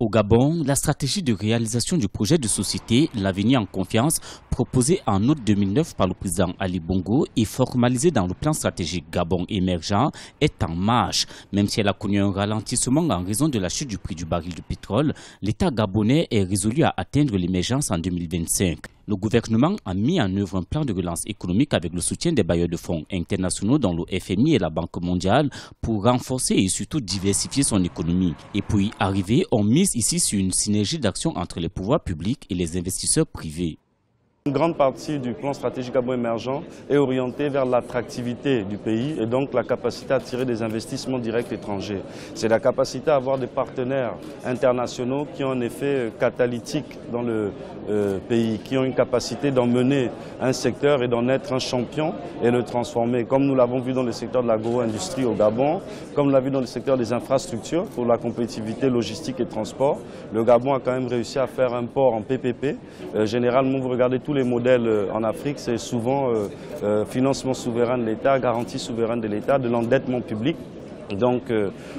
Au Gabon, la stratégie de réalisation du projet de société L'avenir en confiance, proposée en août 2009 par le président Ali Bongo et formalisée dans le plan stratégique Gabon émergent, est en marche. Même si elle a connu un ralentissement en raison de la chute du prix du baril de pétrole, l'État gabonais est résolu à atteindre l'émergence en 2025. Le gouvernement a mis en œuvre un plan de relance économique avec le soutien des bailleurs de fonds internationaux dont le FMI et la Banque mondiale pour renforcer et surtout diversifier son économie. Et pour y arriver, on mise ici sur une synergie d'action entre les pouvoirs publics et les investisseurs privés. Une grande partie du plan stratégique Gabon émergent est orientée vers l'attractivité du pays et donc la capacité à attirer des investissements directs étrangers. C'est la capacité à avoir des partenaires internationaux qui ont un effet catalytique dans le pays, qui ont une capacité d'emmener un secteur et d'en être un champion et le transformer. Comme nous l'avons vu dans le secteur de l'agro-industrie au Gabon, comme on l'a vu dans le secteur des infrastructures pour la compétitivité logistique et transport, le Gabon a quand même réussi à faire un port en PPP. Généralement, vous regardez tous les modèles en Afrique, c'est souvent financement souverain de l'État, garantie souveraine de l'État, de l'endettement public. Donc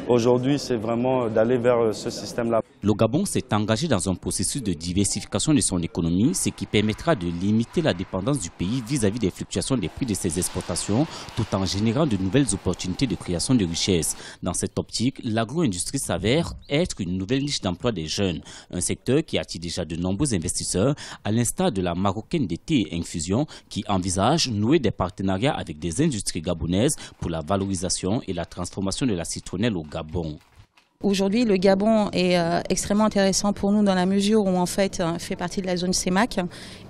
aujourd'hui, c'est vraiment d'aller vers ce système-là. Le Gabon s'est engagé dans un processus de diversification de son économie, ce qui permettra de limiter la dépendance du pays vis-à-vis des fluctuations des prix de ses exportations, tout en générant de nouvelles opportunités de création de richesses. Dans cette optique, l'agro-industrie s'avère être une nouvelle niche d'emploi des jeunes, un secteur qui attire déjà de nombreux investisseurs, à l'instar de la marocaine de thé et infusion, qui envisage nouer des partenariats avec des industries gabonaises pour la valorisation et la transformation de la citronnelle au Gabon. Aujourd'hui, le Gabon est extrêmement intéressant pour nous dans la mesure où en fait fait partie de la zone CEMAC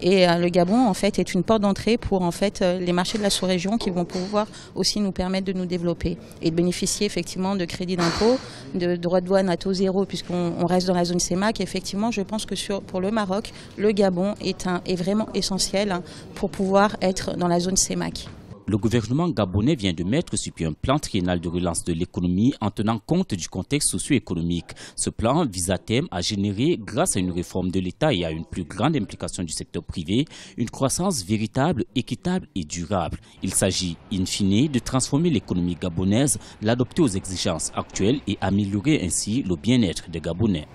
et le Gabon en fait est une porte d'entrée pour en fait les marchés de la sous-région qui vont pouvoir aussi nous permettre de nous développer et de bénéficier effectivement de crédits d'impôt, de droits de douane à taux zéro puisqu'on reste dans la zone CEMAC. Effectivement, je pense que pour le Maroc, le Gabon est vraiment essentiel pour pouvoir être dans la zone CEMAC. Le gouvernement gabonais vient de mettre sur pied un plan triennal de relance de l'économie en tenant compte du contexte socio-économique. Ce plan vise à terme à générer, grâce à une réforme de l'État et à une plus grande implication du secteur privé, une croissance véritable, équitable et durable. Il s'agit, in fine, de transformer l'économie gabonaise, l'adopter aux exigences actuelles et améliorer ainsi le bien-être des Gabonais.